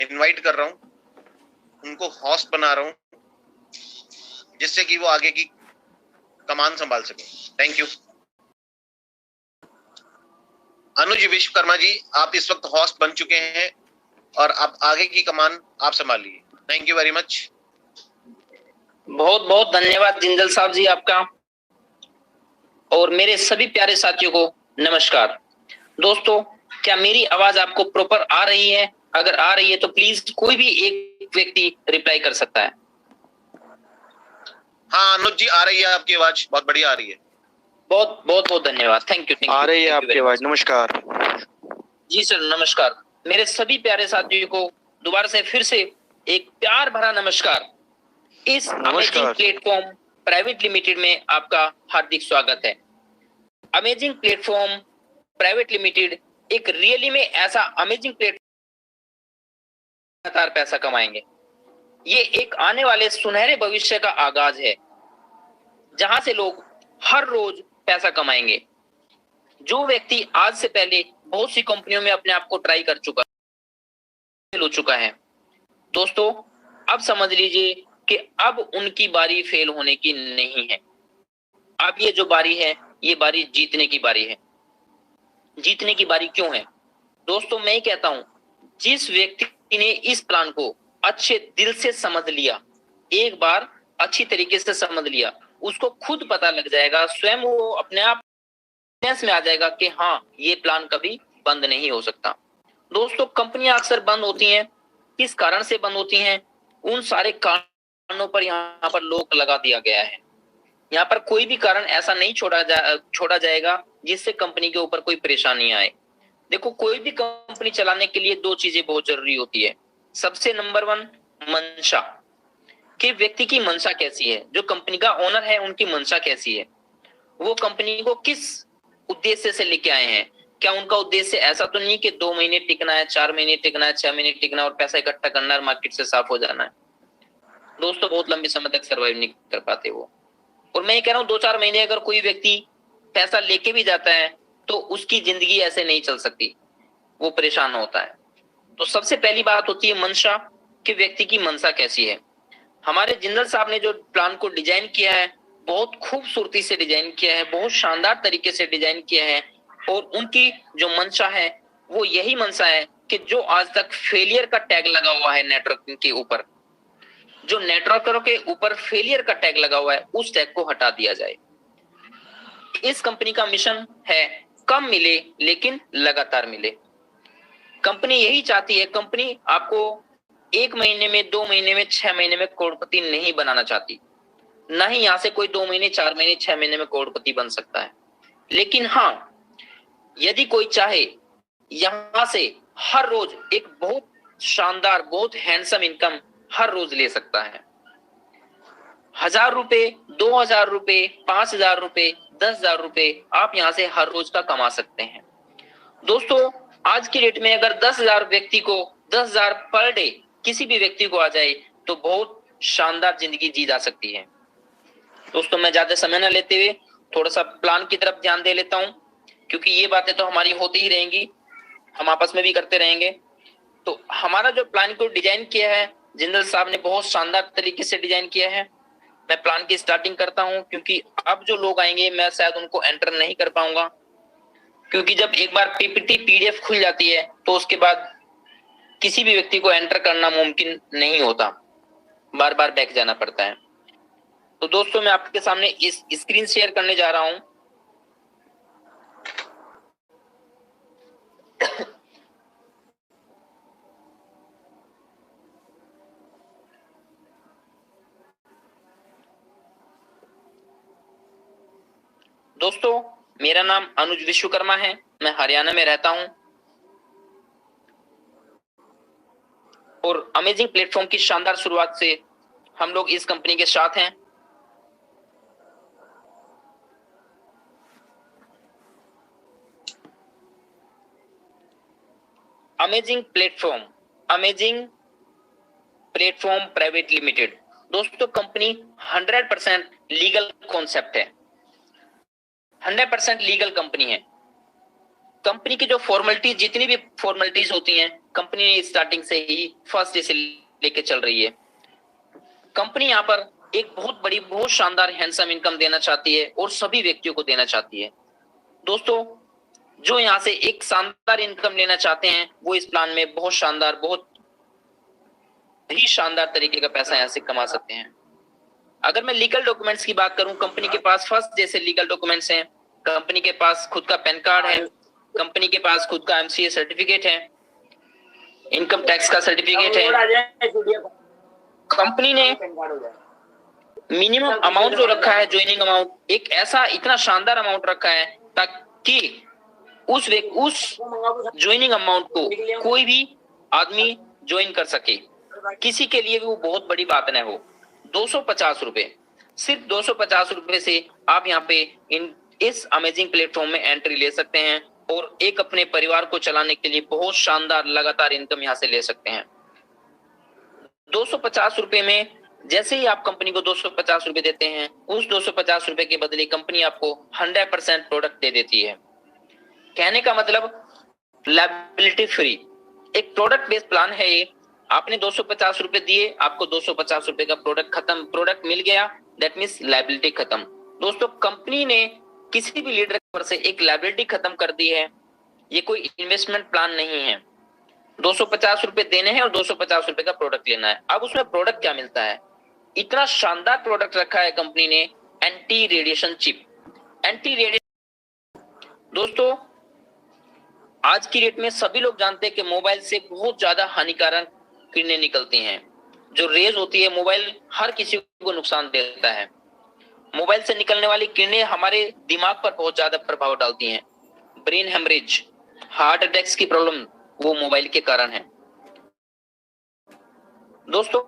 Invite कर रहा हूं, उनको होस्ट बना रहा हूं, जिससे कि वो आगे की कमान संभाल सके। Thank you. अनुज विश्वकर्मा जी, आप इस वक्त होस्ट बन चुके हैं और अब आगे की कमान आप संभालिए। Thank you very much. बहुत बहुत धन्यवाद जिंदल साहब जी आपका। और मेरे सभी प्यारे साथियों को नमस्कार। दोस्तों, क्या मेरी आवाज आपको प्रॉपर आ रही है? अगर आ रही है तो प्लीज कोई भी एक व्यक्ति रिप्लाई कर सकता है। हाँ अनुज जी, आ रही है आपकी आवाज, बहुत बढ़िया आ रही है। बहुत बहुत बहुत धन्यवाद। Thank you. आ रही है आपकी आवाज। नमस्कार जी सर, नमस्कार। मेरे सभी प्यारे साथियों को दोबारा से फिर से एक प्यार भरा नमस्कार। इस अमेजिंग प्लेटफॉर्म प्राइवेट लिमिटेड में आपका हार्दिक स्वागत है। अमेजिंग प्लेटफॉर्म प्राइवेट लिमिटेड एक रियली में ऐसा अमेजिंग प्लेटफॉर्म, लगातार पैसा कमाएंगे। ये एक आने वाले सुनहरे भविष्य का आगाज है, जहां से लोग हर रोज पैसा कमाएंगे। जो व्यक्ति आज से पहले बहुत सी कंपनियों में अपने आप को ट्राई कर चुका हो चुका है, दोस्तों अब समझ लीजिए कि अब उनकी बारी फेल होने की नहीं है। अब ये जो बारी है, ये बारी जीतने की बारी है। जीतने की बारी क्यों है दोस्तों? मैं कहता हूं, जिस व्यक्ति ने इस प्लान को अच्छे दिल से समझ लिया, एक बार अच्छी तरीके से समझ लिया, उसको खुद पता लग जाएगा, स्वयं वो अपने आप में आ जाएगा कि हाँ, ये प्लान कभी बंद नहीं हो सकता। दोस्तों, कंपनियां अक्सर बंद होती हैं, किस कारण से बंद होती हैं? उन सारे कारणों पर यहाँ पर लोक लगा दिया गया है। यहाँ पर कोई भी कारण ऐसा नहीं छोड़ा जाएगा जिससे कंपनी के ऊपर कोई परेशानी आए। देखो, कोई भी कंपनी चलाने के लिए दो चीजें बहुत जरूरी होती है। सबसे नंबर 1 मंशा, कि व्यक्ति की मंशा कैसी है, जो कंपनी का ओनर है उनकी मंशा कैसी है, वो कंपनी को किस उद्देश्य से लेके आए हैं। क्या उनका उद्देश्य ऐसा तो नहीं कि 2 महीने टिकना है, 4 महीने टिकना है, 6 महीने टिकना है और पैसा इकट्ठा करना है, मार्केट से साफ हो जाना है। दोस्तों, बहुत लंबे समय तक सर्वाइव नहीं कर पाते वो। और मैं ये कह रहा हूँ, 2-4 महीने अगर कोई व्यक्ति पैसा लेके भी जाता है तो उसकी जिंदगी ऐसे नहीं चल सकती, वो परेशान होता है। तो सबसे पहली बात होती है मंशा, कि व्यक्ति की मंशा कैसी है। हमारे जिंदल साहब ने जो प्लान को डिजाइन किया है, बहुत खूबसूरती से डिजाइन किया है, बहुत शानदार तरीके से डिजाइन किया है। और उनकी जो मंशा है वो यही मंशा है कि जो आज तक फेलियर का टैग लगा हुआ है नेटवर्किंग के ऊपर, जो नेटवर्कर के ऊपर फेलियर का टैग लगा हुआ है, उस टैग को हटा दिया जाए। इस कंपनी का मिशन है, कम मिले लेकिन लगातार मिले। कंपनी यही चाहती है, कंपनी आपको 1 महीने में, 2 महीने में, 6 महीने में करोड़पति नहीं बनाना चाहती। ना ही यहां से कोई 2 महीने, 4 महीने, 6 महीने में करोड़पति बन सकता है। लेकिन हाँ, यदि कोई चाहे यहां से हर रोज एक बहुत शानदार, बहुत हैंडसम इनकम हर रोज ले सकता है। 1000 रुपए, 2000 रुपए, 5000 रुपए, 10,000 रुपए आप यहां से हर रोज का कमा सकते हैं। दोस्तों, आज की डेट में अगर 10,000 व्यक्ति को 10,000 पर डे किसी भी व्यक्ति को आ जाए तो बहुत शानदार जिंदगी जी जा सकती है। दोस्तों, मैं ज्यादा समय न लेते हुए थोड़ा सा प्लान की तरफ ध्यान दे लेता हूं, क्योंकि ये बातें तो हमारी होती ही रहेंगी, हम आपस में भी करते रहेंगे। तो हमारा जो प्लान को डिजाइन किया है, जिंदल साहब ने बहुत शानदार तरीके से डिजाइन किया है। मैं प्लान की स्टार्टिंग करता हूं, क्योंकि अब जो लोग आएंगे मैं शायद उनको एंटर नहीं कर पाऊंगा, क्योंकि जब एक बार पीपीटी पीडीएफ खुल जाती है तो उसके बाद किसी भी व्यक्ति को एंटर करना मुमकिन नहीं होता, बार बार बैक जाना पड़ता है। तो दोस्तों, मैं आपके सामने इस स्क्रीन शेयर करने जा रहा हूं। दोस्तों, मेरा नाम अनुज विश्वकर्मा है, मैं हरियाणा में रहता हूं और अमेजिंग प्लेटफॉर्म की शानदार शुरुआत से हम लोग इस कंपनी के साथ हैं। अमेजिंग प्लेटफॉर्म प्राइवेट लिमिटेड, दोस्तों कंपनी 100% लीगल कॉन्सेप्ट है, 100% लीगल कंपनी है। कंपनी की जो फॉर्मेलिटीज, जितनी भी फॉर्मेलिटीज होती हैं, कंपनी ने स्टार्टिंग से ही फर्स्ट डे से लेके चल रही है। कंपनी यहाँ पर एक बहुत बड़ी, बहुत शानदार हैंडसम इनकम देना चाहती है और सभी व्यक्तियों को देना चाहती है। दोस्तों, जो यहाँ से एक शानदार इनकम लेना चाहते हैं वो इस प्लान में बहुत शानदार, बहुत ही शानदार तरीके का पैसा यहाँ से कमा सकते हैं। अगर मैं लीगल डॉक्यूमेंट्स की बात करूं, कंपनी के पास फर्स्ट जैसे लीगल डॉक्यूमेंट्स हैं, कंपनी के पास खुद का पैन कार्ड है, कंपनी के पास खुद का एमसीए सर्टिफिकेट है, इनकम टैक्स का सर्टिफिकेट है। कंपनी ने मिनिमम अमाउंट जो रखा है, ज्वाइनिंग अमाउंट, एक ऐसा इतना शानदार अमाउंट रखा है ताकि उस ज्वाइनिंग अमाउंट को कोई भी आदमी ज्वाइन कर सके, किसी के लिए भी वो बहुत बड़ी बात न हो। 250 रुपए, सिर्फ 250 रुपए से आप यहाँ पे इस अमेजिंग प्लेटफॉर्म में एंट्री ले सकते हैं और एक अपने परिवार को चलाने के लिए बहुत शानदार लगातार इनकम यहाँ से ले सकते हैं। 250 रुपए में जैसे ही आप कंपनी को 250 रुपए देते हैं, उस 250 रुपए के बदले कंपनी आपको 100% प्रोडक्ट दे देती है। कहने का मतलब लायबिलिटी फ्री एक प्रोडक्ट बेस्ड प्लान है ये। आपने 250 रुपए दिए, आपको 250 रुपए का प्रोडक्ट मिल गया, दैट मीन्स लायबिलिटी खत्म। दोस्तों, कंपनी ने किसी भी लीडर पर से एक लायबिलिटी खत्म कर दी है। ये कोई इन्वेस्टमेंट प्लान नहीं है। 250 रुपए देने हैं और 250 रुपए का प्रोडक्ट लेना है। अब उसमें प्रोडक्ट क्या मिलता है? इतना शानदार प्रोडक्ट रखा है कंपनी ने, anti radiation chip. Anti radiation, दोस्तों आज की डेट में सभी लोग जानते हैं कि मोबाइल से बहुत ज्यादा हानिकारक किरणें निकलती हैं। जो रेज होती है, मोबाइल हर किसी को नुकसान देता है। मोबाइल से निकलने वाली किरणें हमारे दिमाग पर बहुत ज्यादा प्रभाव डालती हैं। ब्रेन हेमरेज, हार्ट अटैक्स की प्रॉब्लम वो मोबाइल के कारण है। दोस्तों,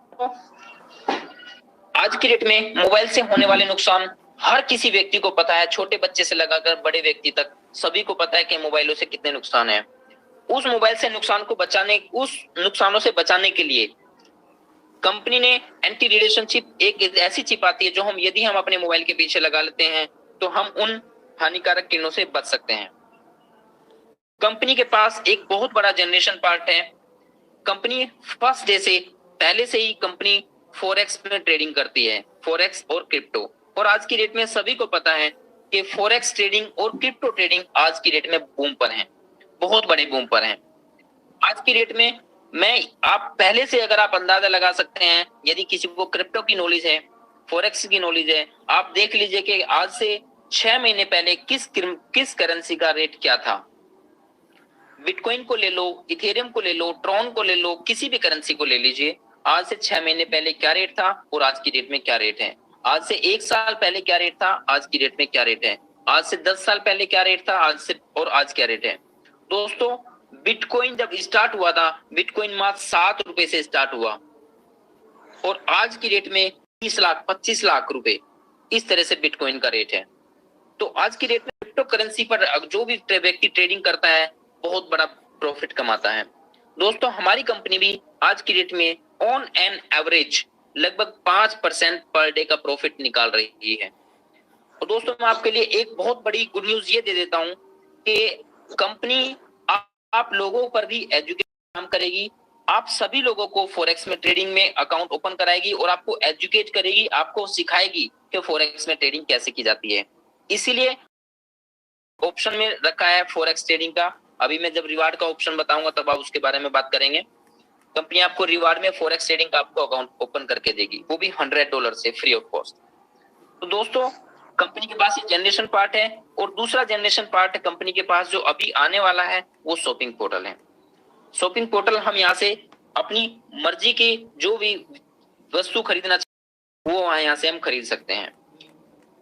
आज की डेट में मोबाइल से होने वाले नुकसान हर किसी व्यक्ति को पता है, छोटे बच्चे से लगाकर बड़े व्यक्ति तक सभी को पता है कि मोबाइलों से कितने नुकसान हैं। उस मोबाइल से उस नुकसानों से बचाने के लिए कंपनी ने एंटी रेडिएशन चिप, एक ऐसी चिप आती है जो यदि हम अपने मोबाइल के पीछे लगा लेते हैं तो हम उन हानिकारक किरणों से बच सकते हैं। कंपनी के पास एक बहुत बड़ा जनरेशन पार्ट है। कंपनी फर्स्ट डे से पहले से ही कंपनी फॉरेक्स में ट्रेडिंग करती है, फॉरेक्स और क्रिप्टो। और आज की डेट में सभी को पता है कि फॉरेक्स ट्रेडिंग और क्रिप्टो ट्रेडिंग आज की डेट में बूम पर है, बहुत बड़े बूम पर है। आज की डेट में आप पहले से अगर आप अंदाजा लगा सकते हैं, यदि किसी को क्रिप्टो की नॉलेज है, फॉरेक्स की नॉलेज है, आप देख लीजिए कि आज से 6 महीने पहले किस करेंसी का रेट क्या था। बिटकॉइन को ले लो, इथेरियम को ले लो, ट्रॉन को ले लो, किसी भी करेंसी को ले लीजिए, आज से 6 महीने पहले क्या रेट था और आज की डेट में क्या रेट है। आज से 1 साल पहले क्या रेट था, आज की डेट में क्या रेट है। आज से 10 साल पहले क्या रेट था, आज क्या रेट है। दोस्तों, बिटकॉइन जब स्टार्ट हुआ था, बिटकॉइन मात्र 7 रुपए से स्टार्ट हुआ और आज की डेट में 30 लाख 25 लाख रुपए इस तरह से बिटकॉइन का रेट है। तो आज की डेट में क्रिप्टो करेंसी पर जो भी व्यक्ति ट्रेडिंग करता है बहुत बड़ा प्रॉफिट कमाता है। दोस्तों, हमारी कंपनी भी आज की डेट में ऑन एन एवरेज लगभग 5% पर डे का प्रॉफिट निकाल रही है। और दोस्तों, मैं आपके लिए एक बहुत बड़ी गुड न्यूज ये दे देता हूं कि कंपनी आप लोगों पर भी एजुकेट काम करेगी। आप सभी लोगों को फॉरेक्स में ट्रेडिंग में अकाउंट ओपन कराएगी और आपको एजुकेट करेगी, आपको सिखाएगी कि फॉरेक्स में ट्रेडिंग कैसे की जाती है। इसीलिए ऑप्शन में रखा है फॉरेक्स ट्रेडिंग का। अभी मैं जब रिवार्ड का ऑप्शन बताऊंगा तब आप उसके बारे में बात करेंगे। कंपनी आपको रिवार्ड में फॉरेक्स ट्रेडिंग का आपको अकाउंट ओपन करके देगी, वो भी $100 से फ्री ऑफ कॉस्ट। तो दोस्तों, कंपनी के पास ये जनरेशन पार्ट है और दूसरा जनरेशन पार्ट कंपनी के पास जो अभी आने वाला है वो शॉपिंग पोर्टल है। शॉपिंग पोर्टल हम यहाँ से अपनी मर्जी की जो भी वस्तु खरीदना चाहे वो यहाँ से हम खरीद सकते हैं।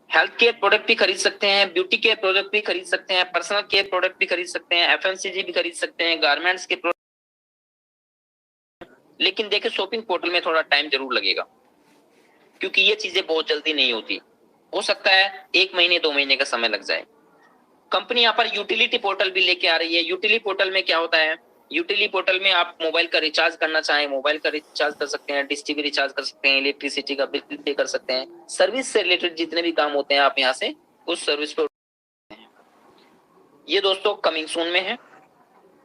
हेल्थ केयर प्रोडक्ट भी खरीद सकते हैं, ब्यूटी केयर प्रोडक्ट भी खरीद सकते हैं, पर्सनल केयर प्रोडक्ट भी खरीद सकते हैं, एफएमसीजी भी खरीद सकते हैं, गारमेंट्स के प्रोडक्ट। लेकिन देखिए, शॉपिंग पोर्टल में थोड़ा टाइम जरूर लगेगा क्योंकि ये चीजें बहुत जल्दी नहीं होती। हो सकता है 1 महीने 2 महीने का समय लग जाए। कंपनी यहाँ पर यूटिलिटी पोर्टल भी लेके आ रही है। यूटिलिटी पोर्टल में क्या होता है? यूटिलिटी पोर्टल में आप मोबाइल का रिचार्ज करना चाहें, मोबाइल का रिचार्ज कर सकते हैं, डिश टीवी रिचार्ज कर सकते हैं, इलेक्ट्रिसिटी का बिल पे कर सकते हैं। सर्विस से रिलेटेड जितने भी काम होते हैं आप यहाँ से उस सर्विस पे ये दोस्तों कमिंग सून में है।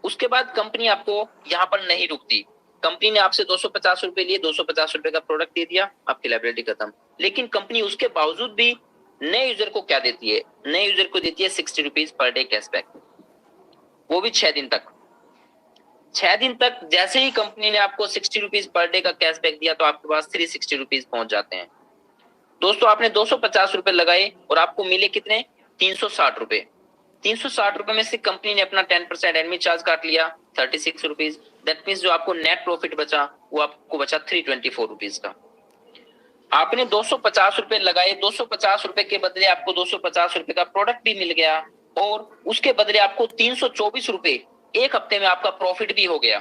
उसके बाद कंपनी आपको यहाँ पर नहीं रुकती। कंपनी ने आपसे 250 रुपए लिए, 250 रुपए का प्रोडक्ट दे दिया, आपकी लायबिलिटी खत्म। लेकिन कंपनी उसके बावजूद भी नए यूजर को क्या देती है? नए यूजर को देती है 60 रुपीज पर डे कैशबैक, वो भी 6 दिन तक। 6 दिन तक जैसे ही कंपनी ने आपको 60 रुपीज पर डे का कैशबैक दिया तो आपके पास 360 रुपीज पहुंच जाते हैं। दोस्तों आपने 250 रुपए लगाए और आपको मिले कितने? 360 रुपए। 360 रुपए में से कंपनी ने अपना 10% एडमिन चार्ज काट लिया, 36 रुपीज। दैट मीन्स जो आपको नेट प्रॉफिट बचा वो आपको बचा 324 रुपीज का। आपने 250 रुपए लगाए, 250 रुपए के बदले आपको 250 रुपए का प्रोडक्ट भी मिल गया और उसके बदले आपको 324 रुपए एक हफ्ते में आपका प्रॉफिट भी हो गया।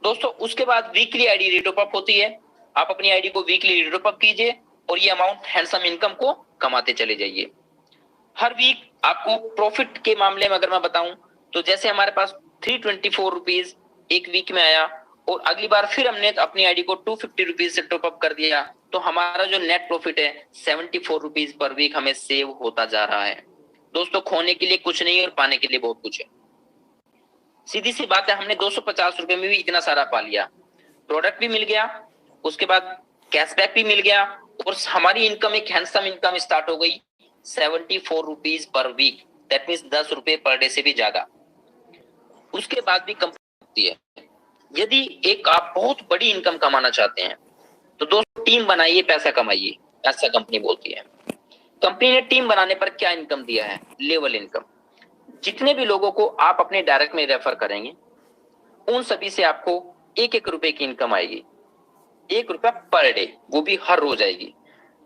दोस्तों उसके बाद वीकली आईडी रीटॉप अप होती है। आप अपनी आईडी को वीकली रीटॉप अप कीजिए और ये अमाउंट हैंडसम इनकम को कमाते चले जाइए। हर वीक आपको प्रॉफिट के मामले में अगर मैं बताऊं तो जैसे हमारे पास 324 रुपीज एक वीक में आया और अगली बार फिर हमने अपनी आईडी को 250 रुपीज से टॉप अप कर दिया तो हमारा जो नेट प्रॉफिट है 74 रुपीज पर वीक हमें सेव होता जा रहा है। दोस्तों खोने के लिए कुछ नहीं और पाने के लिए बहुत कुछ है। सीधी सी बात है, हमने 250 रुपए में भी इतना सारा पा लिया, प्रोडक्ट भी मिल गया, उसके बाद कैशबैक भी मिल गया और हमारी इनकम एक हैंडसम इनकम स्टार्ट हो गई 74 rupees per week. That means 10 रुपए पर डे से भी ज्यादा। उसके बाद भी कंपनी है, यदि एक आप बहुत बड़ी इनकम कमाना चाहते हैं तो दोस्तों टीम बनाइए, पैसा कमाइए, ऐसा कंपनी बोलती है। कंपनी ने टीम बनाने पर क्या इनकम दिया है? Level income. जितने भी लोगों को आप अपने डायरेक्ट में रेफर करेंगे उन सभी से आपको 1-1 रुपए की इनकम आएगी, 1 रुपया पर डे, वो भी हर रोज आएगी।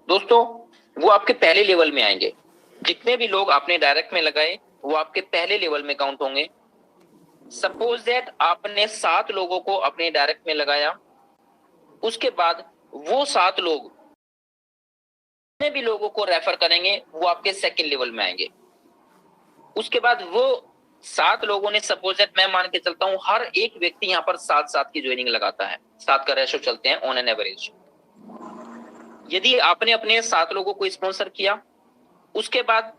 दोस्तों वो आपके पहले लेवल में आएंगे। जितने भी लोग आपने डायरेक्ट में लगाए वो आपके पहले लेवल में काउंट होंगे। सपोज दैट आपने 7 लोगों को अपने डायरेक्ट में लगाया, उसके बाद वो 7 लोग जितने भी लोगों को रेफर करेंगे वो आपके सेकंड लेवल में आएंगे। उसके बाद वो 7 लोगों ने, सपोज दैट मैं मान के चलता हूं हर एक व्यक्ति यहाँ पर 7-7 की ज्वाइनिंग लगाता है, 7 का रेशो चलते हैं ऑन एन एवरेज। यदि आपने अपने 7 लोगों को स्पॉन्सर किया, उसके बाद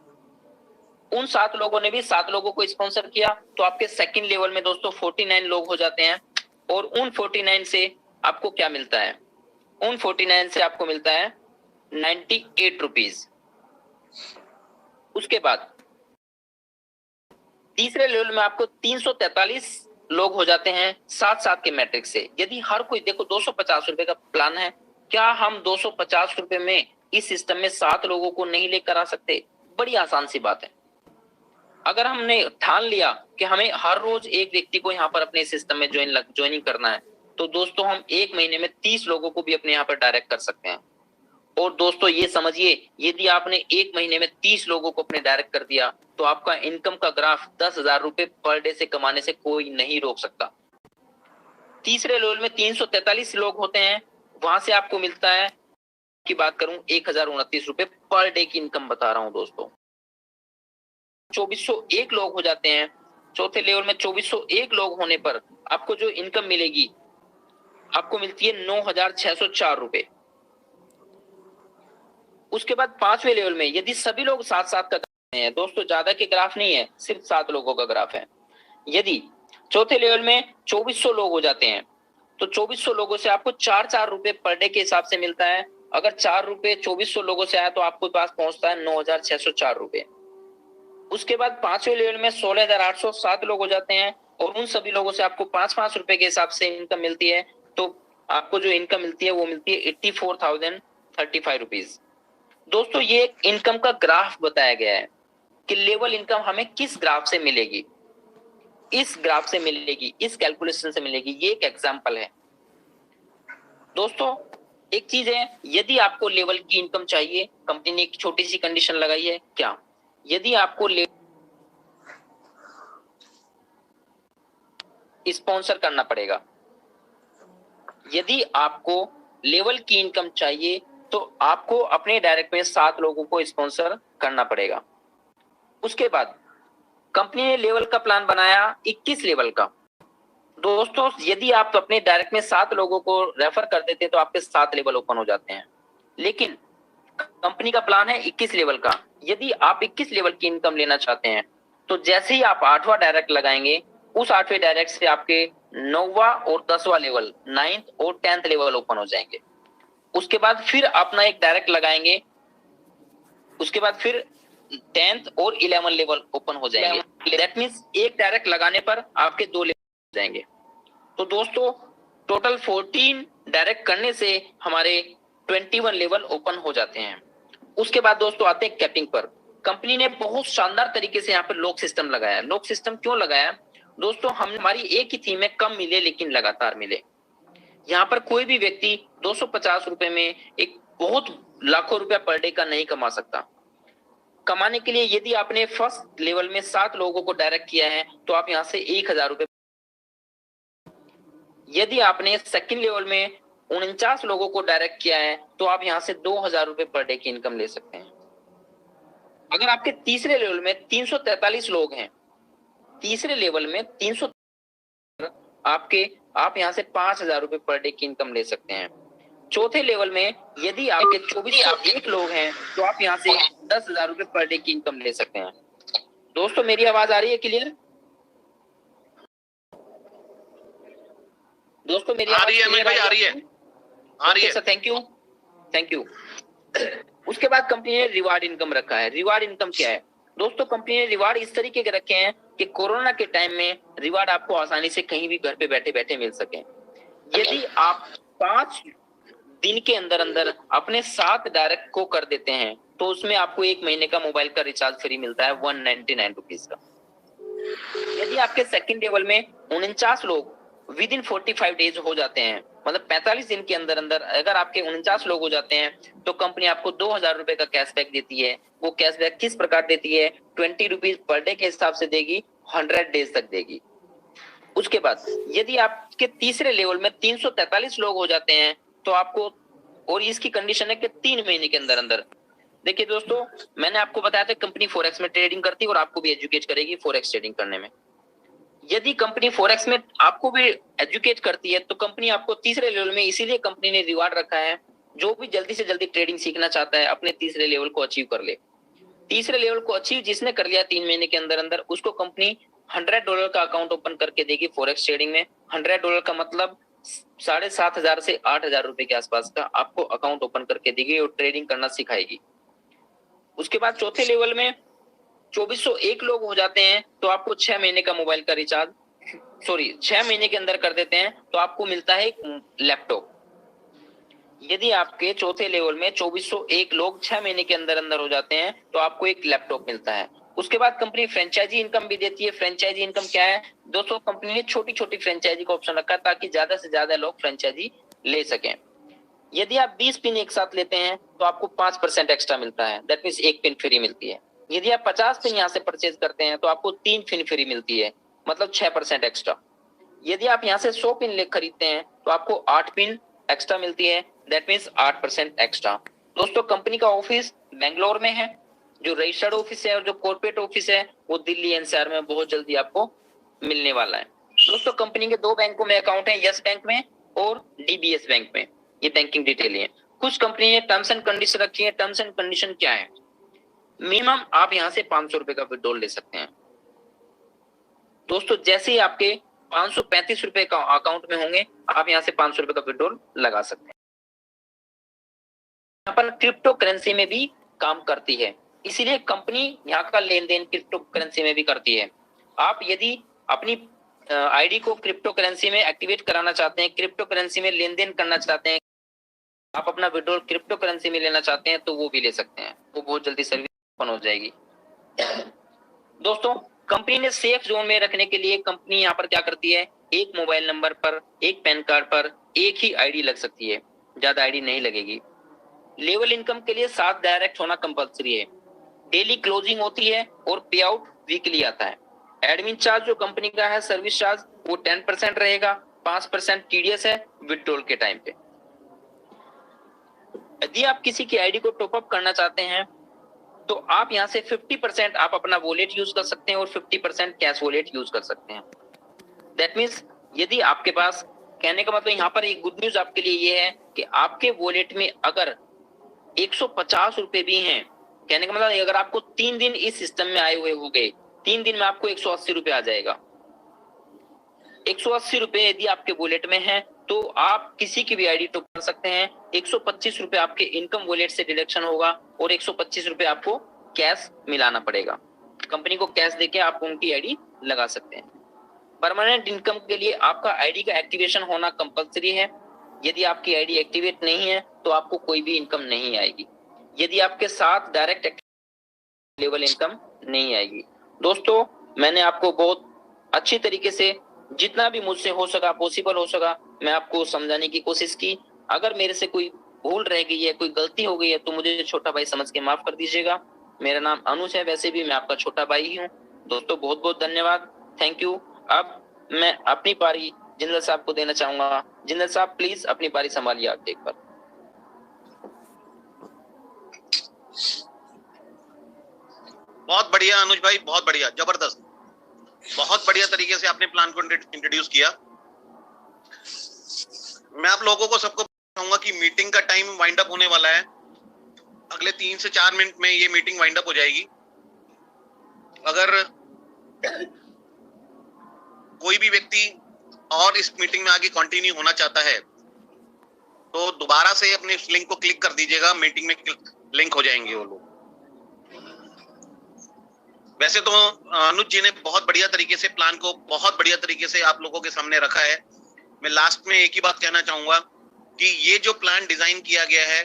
उन 7 लोगों ने भी 7 लोगों को स्पॉन्सर किया तो आपके सेकंड लेवल में दोस्तों 49 लोग हो जाते हैं और उन 49 से आपको क्या मिलता है? उन 49 से आपको मिलता है 98 रुपीज। उसके बाद तीसरे लेवल में आपको 343 लोग हो जाते हैं 7-7 के मैट्रिक्स से। यदि हर कोई, देखो 250 रुपए का प्लान है, क्या हम 250 रुपए में इस सिस्टम में 7 लोगों को नहीं लेकर आ सकते? बड़ी आसान सी बात है। अगर हमने ठान लिया कि हमें हर रोज एक व्यक्ति को यहाँ पर अपने सिस्टम में ज्वाइनिंग करना है तो दोस्तों हम 1 महीने में 30 लोगों को भी अपने यहाँ पर डायरेक्ट कर सकते हैं। और दोस्तों ये समझिए, यदि आपने 1 महीने में 30 लोगों को अपने डायरेक्ट कर दिया तो आपका इनकम का ग्राफ 10,000 रुपए पर डे से कमाने से कोई नहीं रोक सकता। तीसरे लेवल में 343 लोग होते हैं, वहां से आपको मिलता है, की बात करूं 1029 रुपए पर डे की इनकम बता रहा हूं दोस्तों। 2401 लोग हो जाते हैं। चौथे लेवल में 2401 लोग होने पर आपको जो इनकम मिलेगी आपको मिलती है 9,604 रुपए। उसके बाद 5वें लेवल में यदि सभी लोग 7-7 का हैं, दोस्तों ज्यादा के ग्राफ नहीं है, सिर्फ 7 लोगों का ग्राफ है। यदि चौथे लेवल में 2400 लोग हो जाते हैं तो 2400 लोगों से आपको 4-4 रुपए पर डे के हिसाब से मिलता है। अगर 4 रुपए 2400 लोगों से आया तो आपको पास पहुंचता है 9,604 रुपए। उसके बाद 5वें लेवल में 16,807 लोग हो जाते हैं और उन सभी लोगों से आपको 5-5 रुपए के हिसाब से इनकम मिलती है। तो आपको जो इनकम मिलती है वो मिलती है 84,035 रुपीज। दोस्तों ये एक इनकम का ग्राफ बताया गया है कि लेवल इनकम हमें किस ग्राफ से मिलेगी, इस ग्राफ से मिलेगी, इस कैलकुलेशन से मिलेगी। ये एक एग्जांपल है। दोस्तों एक चीज है, यदि आपको लेवल की इनकम चाहिए, कंपनी ने एक छोटी सी कंडीशन लगाई है। क्या? यदि आपको स्पॉन्सर करना पड़ेगा, यदि आपको लेवल की इनकम चाहिए तो आपको अपने डायरेक्ट में 7 लोगों को स्पॉन्सर करना पड़ेगा। उसके बाद कंपनी ने लेवल का प्लान बनाया 21 लेवल का। दोस्तों यदि आप तो अपने डायरेक्ट में 7 लोगों को रेफर कर देते तो आपके 7 लेवल ओपन हो जाते हैं, लेकिन कंपनी का प्लान है 21 लेवल का। यदि आप 21 लेवल की इनकम लेना चाहते हैं तो जैसे ही आप 8वां डायरेक्ट लगाएंगे, उस 8वें डायरेक्ट से आपके 9वां और 10वां लेवल, 9th और 10th लेवल ओपन हो जाएंगे। उसके बाद फिर अपना एक डायरेक्ट लगाएंगे, उसके बाद फिर 10th और 11 लेवल ओपन हो जाएंगे। दैट मीन्स एक डायरेक्ट लगाने पर आपके 2 लेवल हो जाएंगे। तो दोस्तों टोटल 14 डायरेक्ट करने से हमारे 21 लेवल ओपन हो जाते हैं। उसके बाद दोस्तों आते हैं कैपिंग पर। कंपनी ने बहुत शानदार तरीके से यहाँ पर लॉक सिस्टम लगाया। लॉक सिस्टम क्यों लगाया दोस्तों? हमारी एक ही थीम में कम मिले लेकिन लगातार मिले। यहाँ पर कोई भी व्यक्ति 250 रुपए में एक बहुत लाखों रुपया पर डे का नहीं कमा सकता। कमाने के लिए यदि आपने फर्स्ट लेवल में 7 लोगों को डायरेक्ट किया है तो आप यहाँ से 1000 रुपए, यदि आपने सेकंड लेवल में 49 लोगों को डायरेक्ट किया है तो आप यहाँ से 2000 रुपए पर डे की इनकम ले सकते हैं। अगर आपके तीसरे लेवल में 343 लोग हैं, तीसरे लेवल में 300 आप यहाँ से 5000 रुपए पर डे की इनकम ले सकते हैं। चौथे लेवल में यदि आपके 2401 लोग हैं तो आप यहाँ से 10,000 रुपए पर डे की इनकम ले सकते हैं। दोस्तों मेरी आवाज आ रही है क्लियर? दोस्तों मेरी आ रही है अमित भाई, आ रही है, आ रही है सर। Thank you. उसके बाद कंपनी ने रिवार्ड इनकम रखा है। रिवार्ड इनकम क्या है दोस्तों? कंपनी ने रिवार्ड इस तरीके के रखे हैं कि कोरोना के टाइम में रिवार्ड आपको आसानी से कहीं भी घर पे बैठे बैठे मिल सके। यदि आप 5 दिन के अंदर अंदर अपने 7 डायरेक्ट को कर देते हैं तो उसमें आपको 1 महीने का मोबाइल का रिचार्ज फ्री मिलता है 199 रुपीज का। यदि आपके सेकंड लेवल में 49 लोग विद इन 45 डेज हो जाते हैं, मतलब 45 दिन के अंदर अंदर अगर आपके 49 लोग हो जाते हैं तो कंपनी आपको 2000 रुपए का कैशबैक देती है। वो कैशबैक किस प्रकार देती है? 20 रुपीज पर डे के हिसाब से देगी, 100 डेज तक देगी। उसके बाद यदि आपके तीसरे लेवल में 343 लोग हो जाते हैं तो आपको, और इसकी कंडीशन है कि 3 महीने के अंदर अंदर। देखिए दोस्तों मैंने आपको बताया था कंपनी फॉरेक्स में ट्रेडिंग करती है और आपको भी एजुकेट करेगी फॉरेक्स ट्रेडिंग करने में। यदि कंपनी फॉरेक्स में आपको भी एजुकेट करती है तो कंपनी आपको तीसरे लेवल में, इसीलिए कंपनी ने रिवार्ड रखा है, जो भी जल्दी से जल्दी ट्रेडिंग सीखना चाहता है अपने तीसरे लेवल को अचीव कर ले। तीसरे लेवल को अचीव जिसने कर लिया 3 महीने के अंदर अंदर, उसको कंपनी $100 का अकाउंट ओपन करके देगी फॉरेक्स ट्रेडिंग में। $100 का मतलब 7,500 से 8,000 रुपए के आसपास का आपको अकाउंट ओपन करके देगी और ट्रेडिंग करना सिखाएगी। उसके बाद चौथे लेवल में 2401 लोग हो जाते हैं तो आपको 6 महीने का मोबाइल का रिचार्ज, 6 महीने के अंदर कर देते हैं तो आपको मिलता है एक लैपटॉप। यदि आपके चौथे लेवल में 2401 लोग 6 महीने के अंदर अंदर हो जाते हैं तो आपको एक लैपटॉप मिलता है। उसके बाद कंपनी फ्रेंचाइजी इनकम भी देती है। फ्रेंचाइजी इनकम क्या है दोस्तों? कंपनी ने छोटी छोटी फ्रेंचाइजी का ऑप्शन रखा है ताकि ज्यादा से ज्यादा लोग फ्रेंचाइजी ले सकें। यदि आप 20 पिन एक साथ लेते हैं तो आपको 5% एक्स्ट्रा मिलता है, दैट मीन्स 1 पिन फ्री मिलती है। यदि आप 50 पिन यहाँ से परचेज करते हैं तो आपको 3 पिन फ्री मिलती है, मतलब 6% एक्स्ट्रा। यदि आप यहाँ से 100 पिन खरीदते हैं तो आपको 8 पिन एक्स्ट्रा मिलती है, दैट मीन्स 8% एक्स्ट्रा। दोस्तों कंपनी का ऑफिस बेंगलोर में है, जो रजिस्टर्ड ऑफिस है, और जो कॉर्पोरेट ऑफिस है वो दिल्ली एनसीआर में बहुत जल्दी आपको मिलने वाला है। दोस्तों कंपनी के 2 बैंकों में अकाउंट है, यस बैंक में और डीबीएस बैंक में। ये बैंकिंग डिटेल है। कुछ कंपनी ने टर्म्स एंड कंडीशन रखी है। टर्म्स एंड कंडीशन क्या है? मिनिमम आप यहाँ से 500 रुपए का विड्रॉल ले सकते हैं। दोस्तों जैसे ही आपके 535 रुपए का अकाउंट में होंगे आप यहाँ से 500 रुपए का विड्रॉल लगा सकते हैं। यहाँ पर क्रिप्टो करेंसी में भी काम करती है, इसीलिए कंपनी यहाँ का लेन देन क्रिप्टो करेंसी में भी करती है। आप यदि अपनी आईडी को क्रिप्टो करेंसी में एक्टिवेट कराना चाहते हैं, क्रिप्टो करेंसी में लेन देन करना चाहते हैं, आप अपना विड्रॉल क्रिप्टो करेंसी में लेना चाहते हैं तो वो भी ले सकते हैं। वो बहुत जल्दी सर्विस ओपन हो जाएगी। दोस्तों कंपनी ने सेफ जोन में रखने के लिए कंपनी यहाँ पर क्या करती है, एक मोबाइल नंबर पर, एक पैन कार्ड पर एक ही आईडी लग सकती है, ज्यादा आईडी नहीं लगेगी। लेवल इनकम के लिए 7 डायरेक्ट होना कंपलसरी है। डेली क्लोजिंग होती है और पे आउट वीकली आता है। एडमिन चार्ज जो कंपनी का है, सर्विस चार्ज, वो 10% रहेगा, 5% टीडीएस है विड्रॉल के टाइम पे। यदि आप किसी की आईडी को टॉप अप करना चाहते हैं तो आप यहाँ से 50% आप अपना वॉलेट यूज कर सकते हैं और 50% कैश वॉलेट यूज कर सकते हैं। दैट मीन्स यदि आपके पास, कहने का मतलब यहाँ पर एक गुड न्यूज आपके लिए ये है कि आपके वॉलेट में अगर 150 रुपए भी हैं, कहने का मतलब अगर आपको 3 दिन इस सिस्टम में आए हुए हो गए 3 दिन में आपको 180 रुपए आ जाएगा। 180 रुपए यदि आपके वॉलेट में है तो आप किसी की भी आईडी टॉप कर सकते हैं। 125 रुपए आपके इनकम वॉलेट से डिडक्शन होगा और 125 रुपए आपको कैश मिलाना पड़ेगा। कंपनी को कैश देके आप उनकी आईडी लगा सकते हैं। परमानेंट इनकम के लिए आपका आईडी का एक्टिवेशन होना कंपलसरी है। यदि आपकी आईडी एक्टिवेट नहीं है तो आपको कोई भी इनकम नहीं आएगी। यदि आपके साथ डायरेक्ट लेवल इनकम नहीं आएगी। दोस्तों, मैंने आपको बहुत अच्छी तरीके से जितना भी मुझसे हो सका, पॉसिबल हो सका, मैं आपको समझाने की कोशिश की। अगर मेरे से कोई भूल रह गई है, कोई गलती हो गई है तो मुझे छोटा भाई समझ के माफ कर दीजिएगा। मेरा नाम अनुज है, वैसे भी मैं आपका छोटा भाई ही हूँ। दोस्तों, बहुत बहुत धन्यवाद, थैंक यू। अब मैं अपनी पारी जिंदल साहब को देना चाहूंगा। जिंदल साहब, प्लीज अपनी पारी संभालिए आप एक बार। बहुत बढ़िया अनुज भाई, बहुत बढ़िया, जबरदस्त, बहुत बढ़िया तरीके से आपने प्लान को इंट्रोड्यूस किया। मैं आप लोगों को सबको कहूंगा कि मीटिंग का टाइम वाइंड अप होने वाला है। अगले 3 से 4 मिनट में ये मीटिंग वाइंड अप हो जाएगी। अगर कोई भी व्यक्ति और इस मीटिंग में आगे कंटिन्यू होना चाहता है तो दोबारा से अपने इस लिंक को क्लिक कर दीजिएगा, मीटिंग में लिंक हो जाएंगे वो लोग। वैसे तो अनुज जी ने बहुत बढ़िया तरीके से प्लान को बहुत बढ़िया तरीके से आप लोगों के सामने रखा है। मैं लास्ट में एक ही बात कहना चाहूंगा कि ये जो प्लान डिजाइन किया गया है,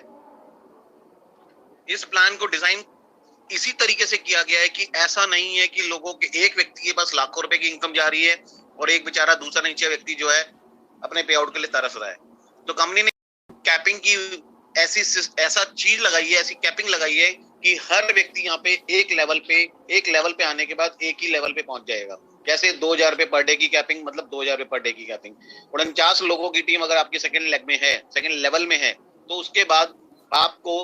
इस प्लान को डिजाइन इसी तरीके से किया गया है कि ऐसा नहीं है कि लोगों के एक व्यक्ति के पास लाखों रुपए की इनकम जा रही है और एक बेचारा दूसरा नीचे व्यक्ति जो है अपने पे आउट के लिए तरस रहा है। तो कंपनी ने कैपिंग की ऐसा चीज लगाई है, ऐसी कैपिंग लगाई है कि हर व्यक्ति यहाँ पे एक लेवल पे आने के बाद एक ही लेवल पे पहुंच जाएगा। जैसे 2000 रुपए पर डे की कैपिंग, मतलब 2000 रुपए पर डे की कैपिंग। 49 लोगों की टीम अगर आपकी सेकंड लेग में है, सेकंड लेवल में है, तो उसके बाद आपको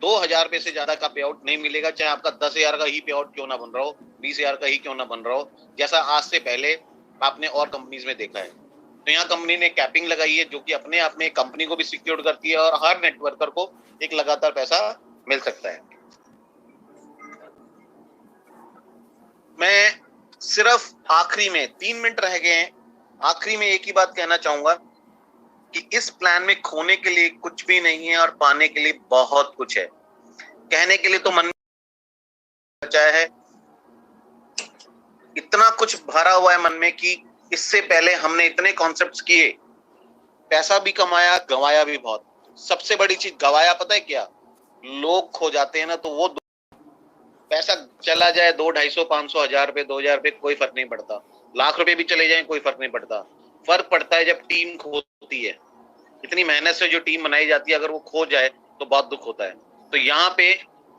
2000 रुपए से ज्यादा का पे आउट नहीं मिलेगा, चाहे आपका 10,000 का ही पे आउट क्यों ना बन रहा हो, 20,000 का ही क्यों ना बन रहा हो, जैसा आज से पहले आपने और कंपनीज में देखा है। तो यहाँ कंपनी ने कैपिंग लगाई है जो कि अपने आप में कंपनी को भी सिक्योर करती है और हर नेटवर्कर को एक लगातार पैसा मिल सकता है। मैं सिर्फ आखिरी में 3 मिनट रह गए हैं, आखिरी में एक ही बात कहना चाहूंगा कि इस प्लान में खोने के लिए कुछ भी नहीं है और पाने के लिए बहुत कुछ है। कहने के लिए तो मन बचा है, इतना कुछ भरा हुआ है मन में कि इससे पहले हमने इतने कॉन्सेप्ट्स किए, पैसा भी कमाया, गंवाया भी बहुत। सबसे बड़ी चीज गंवाया पता है क्या? लोग खो जाते हैं ना, तो वो पैसा चला जाए 200, 250, 500, 1000 रुपए, 2000 रुपए, कोई फर्क नहीं पड़ता। लाख रुपए भी चले जाए कोई फर्क नहीं पड़ता। फर्क पड़ता है जब टीम खोती है। इतनी मेहनत से जो टीम बनाई जाती है, अगर वो खो जाए तो बहुत दुख होता है। तो यहाँ पे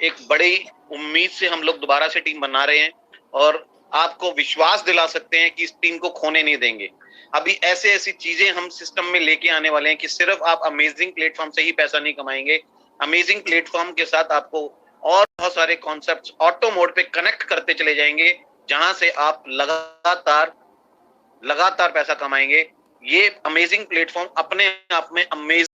एक बड़ी उम्मीद से हम लोग दोबारा से टीम बना रहे हैं और आपको विश्वास दिला सकते हैं कि इस टीम को खोने नहीं देंगे। अभी ऐसी चीजें हम सिस्टम में लेके आने वाले हैं कि सिर्फ आप अमेजिंग प्लेटफॉर्म से ही पैसा नहीं कमाएंगे। अमेजिंग प्लेटफॉर्म के साथ आपको और बहुत सारे कॉन्सेप्ट्स ऑटो मोड पे कनेक्ट करते चले जाएंगे, जहां से आप लगातार पैसा कमाएंगे। ये अमेजिंग प्लेटफॉर्म अपने आप में अमेजिंग